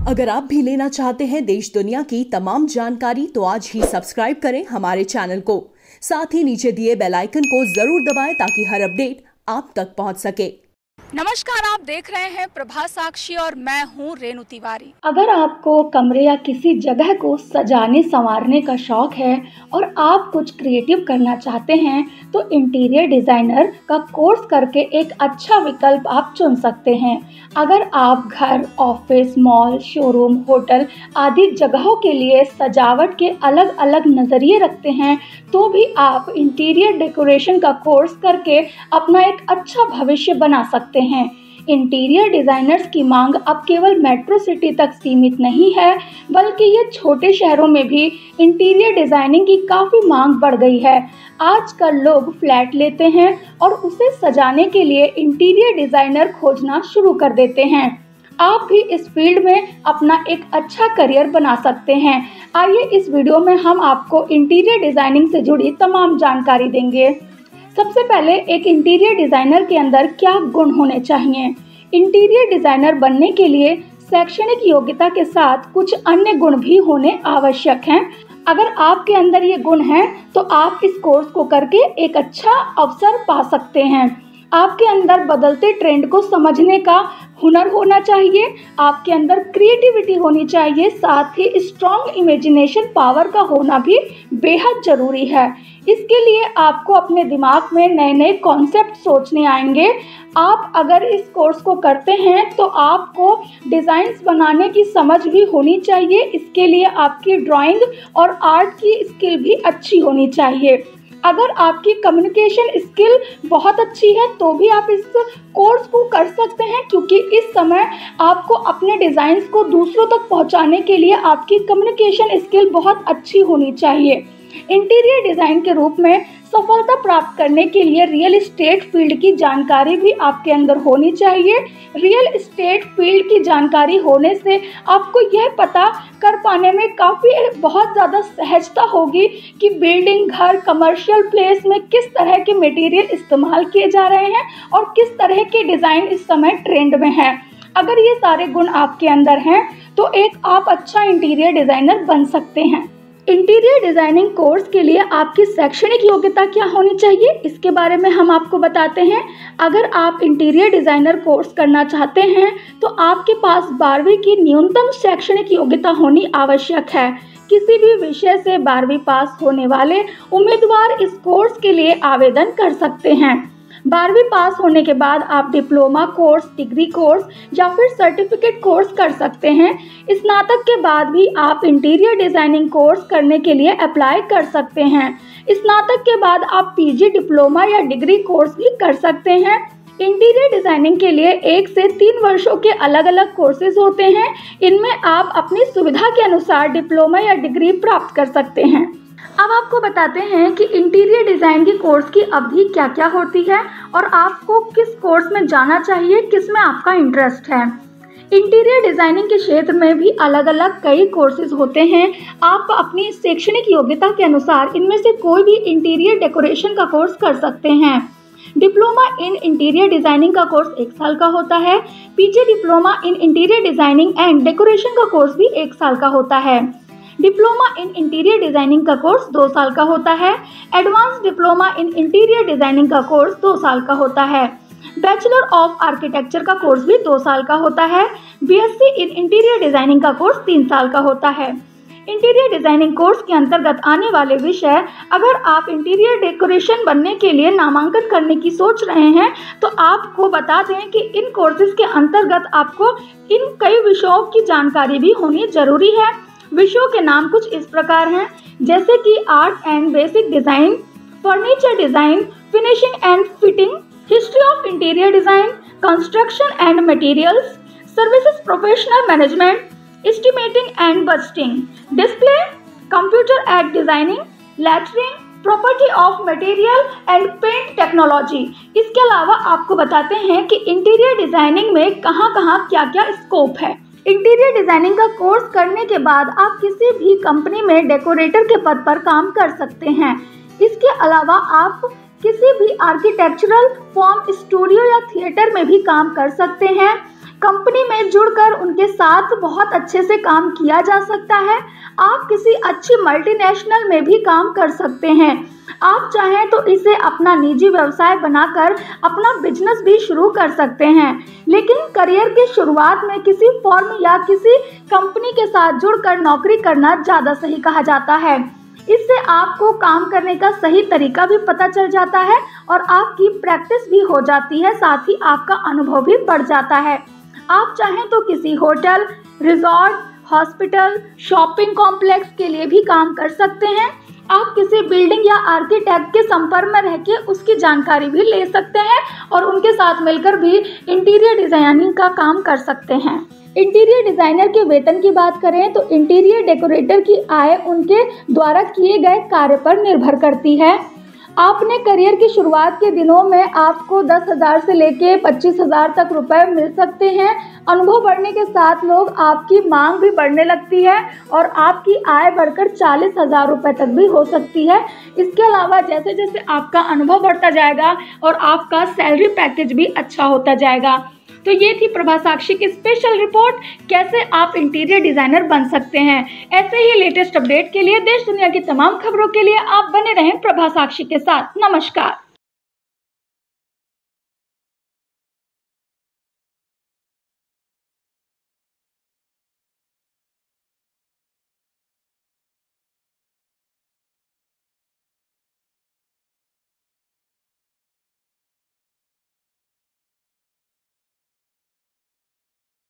अगर आप भी लेना चाहते हैं देश दुनिया की तमाम जानकारी तो आज ही सब्सक्राइब करें हमारे चैनल को। साथ ही नीचे दिए बेल आइकन को जरूर दबाएं ताकि हर अपडेट आप तक पहुंच सके। नमस्कार, आप देख रहे हैं प्रभा साक्षी और मैं हूं रेणु तिवारी। अगर आपको कमरे या किसी जगह को सजाने संवारने का शौक है और आप कुछ क्रिएटिव करना चाहते हैं तो इंटीरियर डिज़ाइनर का कोर्स करके एक अच्छा विकल्प आप चुन सकते हैं। अगर आप घर, ऑफिस, मॉल, शोरूम, होटल आदि जगहों के लिए सजावट के अलग अलग नज़रिए रखते हैं तो भी आप इंटीरियर डेकोरेशन का कोर्स करके अपना एक अच्छा भविष्य बना सकते हैं। इंटीरियर डिज़ाइनर्स की मांग अब केवल मेट्रो सिटी तक सीमित नहीं है, बल्कि ये छोटे शहरों में भी इंटीरियर डिज़ाइनिंग की काफ़ी मांग बढ़ गई है। आजकल लोग फ्लैट लेते हैं और उसे सजाने के लिए इंटीरियर डिज़ाइनर खोजना शुरू कर देते हैं। आप भी इस फील्ड में अपना एक अच्छा करियर बना सकते हैं। आइए इस वीडियो में हम आपको इंटीरियर डिज़ाइनिंग से जुड़ी तमाम जानकारी देंगे। सबसे पहले एक इंटीरियर डिज़ाइनर के अंदर क्या गुण होने चाहिए। इंटीरियर डिज़ाइनर बनने के लिए शैक्षणिक योग्यता के साथ कुछ अन्य गुण भी होने आवश्यक हैं। अगर आपके अंदर ये गुण हैं तो आप इस कोर्स को करके एक अच्छा अवसर पा सकते हैं। आपके अंदर बदलते ट्रेंड को समझने का हुनर होना चाहिए, आपके अंदर क्रिएटिविटी होनी चाहिए, साथ ही स्ट्रॉन्ग इमेजिनेशन पावर का होना भी बेहद ज़रूरी है। इसके लिए आपको अपने दिमाग में नए नए कॉन्सेप्ट सोचने आएंगे। आप अगर इस कोर्स को करते हैं तो आपको डिज़ाइंस बनाने की समझ भी होनी चाहिए। इसके लिए आपकी ड्राइंग और आर्ट की स्किल भी अच्छी होनी चाहिए। अगर आपकी कम्युनिकेशन स्किल बहुत अच्छी है तो भी आप इस कोर्स को कर सकते हैं, क्योंकि इस समय आपको अपने डिज़ाइंस को दूसरों तक पहुंचाने के लिए आपकी कम्युनिकेशन स्किल बहुत अच्छी होनी चाहिए। इंटीरियर डिज़ाइन के रूप में सफलता प्राप्त करने के लिए रियल एस्टेट फील्ड की जानकारी भी आपके अंदर होनी चाहिए। रियल एस्टेट फील्ड की जानकारी होने से आपको यह पता कर पाने में बहुत ज़्यादा सहजता होगी कि बिल्डिंग, घर, कमर्शियल प्लेस में किस तरह के मटेरियल इस्तेमाल किए जा रहे हैं और किस तरह के डिज़ाइन इस समय ट्रेंड में है। अगर ये सारे गुण आपके अंदर हैं तो आप अच्छा इंटीरियर डिज़ाइनर बन सकते हैं। इंटीरियर डिज़ाइनिंग कोर्स के लिए आपकी शैक्षणिक योग्यता क्या होनी चाहिए, इसके बारे में हम आपको बताते हैं। अगर आप इंटीरियर डिज़ाइनर कोर्स करना चाहते हैं तो आपके पास 12वीं की न्यूनतम शैक्षणिक योग्यता होनी आवश्यक है। किसी भी विषय से 12वीं पास होने वाले उम्मीदवार इस कोर्स के लिए आवेदन कर सकते हैं। 12वीं पास होने के बाद आप डिप्लोमा कोर्स, डिग्री कोर्स या फिर सर्टिफिकेट कोर्स कर सकते हैं। स्नातक के बाद भी आप इंटीरियर डिज़ाइनिंग कोर्स करने के लिए अप्लाई कर सकते हैं। स्नातक के बाद आप पीजी, डिप्लोमा या डिग्री कोर्स भी कर सकते हैं। इंटीरियर डिज़ाइनिंग के लिए 1 से 3 वर्षों के अलग अलग कोर्सेज होते हैं। इनमें आप अपनी सुविधा के अनुसार डिप्लोमा या डिग्री प्राप्त कर सकते हैं। अब आपको बताते हैं कि इंटीरियर डिज़ाइन की कोर्स की अवधि क्या क्या होती है और आपको किस कोर्स में जाना चाहिए, किस में आपका इंटरेस्ट है। इंटीरियर डिज़ाइनिंग के क्षेत्र में भी अलग अलग कई कोर्सेज होते हैं। आप अपनी शैक्षणिक योग्यता के अनुसार इनमें से कोई भी इंटीरियर डेकोरेशन का कोर्स कर सकते हैं। डिप्लोमा इन इंटीरियर डिज़ाइनिंग का कोर्स 1 साल का होता है। PG diploma in interior designing and decoration का कोर्स भी 1 साल का होता है। डिप्लोमा इन इंटीरियर डिज़ाइनिंग का कोर्स 2 साल का होता है। Advance diploma in interior designing का कोर्स 2 साल का होता है। बैचलर ऑफ आर्किटेक्चर का कोर्स भी 2 साल का होता है। बीएससी इन इंटीरियर डिज़ाइनिंग का कोर्स 3 साल का होता है। इंटीरियर डिज़ाइनिंग कोर्स के अंतर्गत आने वाले विषय, अगर आप इंटीरियर डेकोरेशन बनने के लिए नामांकन करने की सोच रहे हैं तो आपको बता दें कि इन कोर्सेज के अंतर्गत आपको इन कई विषयों की जानकारी भी होनी जरूरी है। विषयों के नाम कुछ इस प्रकार हैं, जैसे कि art and basic design, furniture design, finishing and fitting, history of interior design, construction and materials, services professional management, estimating and budgeting, display, computer aided designing, lettering, property of material and paint technology. इसके अलावा आपको बताते हैं कि interior designing में कहाँ क्या क्या स्कोप है। इंटीरियर डिज़ाइनिंग का कोर्स करने के बाद आप किसी भी कंपनी में डेकोरेटर के पद पर काम कर सकते हैं। इसके अलावा आप किसी भी आर्किटेक्चरल फॉर्म, स्टूडियो या थिएटर में भी काम कर सकते हैं। कंपनी में जुड़कर उनके साथ बहुत अच्छे से काम किया जा सकता है। आप किसी अच्छी मल्टीनेशनल में भी काम कर सकते हैं। आप चाहें तो इसे अपना निजी व्यवसाय बनाकर अपना बिजनेस भी शुरू कर सकते हैं, लेकिन करियर की शुरुआत में किसी फर्म या किसी कंपनी के साथ जुड़कर नौकरी करना ज़्यादा सही कहा जाता है। इससे आपको काम करने का सही तरीका भी पता चल जाता है और आपकी प्रैक्टिस भी हो जाती है, साथ ही आपका अनुभव भी बढ़ जाता है। आप चाहें तो किसी hotel, resort, hospital, shopping complex के लिए भी काम कर सकते हैं। आप किसी बिल्डिंग या आर्किटेक्ट के संपर्क में रह के उसकी जानकारी भी ले सकते हैं और उनके साथ मिलकर भी इंटीरियर डिजाइनिंग का काम कर सकते हैं। इंटीरियर डिजाइनर के वेतन की बात करें तो इंटीरियर डेकोरेटर की आय उनके द्वारा किए गए कार्य पर निर्भर करती है। आपने करियर की शुरुआत के दिनों में आपको 10,000 से लेके 25,000 तक रुपए मिल सकते हैं। अनुभव बढ़ने के साथ लोग आपकी मांग भी बढ़ने लगती है और आपकी आय बढ़कर 40,000 रुपए तक भी हो सकती है। इसके अलावा जैसे जैसे आपका अनुभव बढ़ता जाएगा और आपका सैलरी पैकेज भी अच्छा होता जाएगा। तो ये थी प्रभा साक्षी की स्पेशल रिपोर्ट, कैसे आप इंटीरियर डिजाइनर बन सकते हैं। ऐसे ही लेटेस्ट अपडेट के लिए देश दुनिया की तमाम खबरों के लिए आप बने रहें प्रभा साक्षी के साथ। नमस्कार।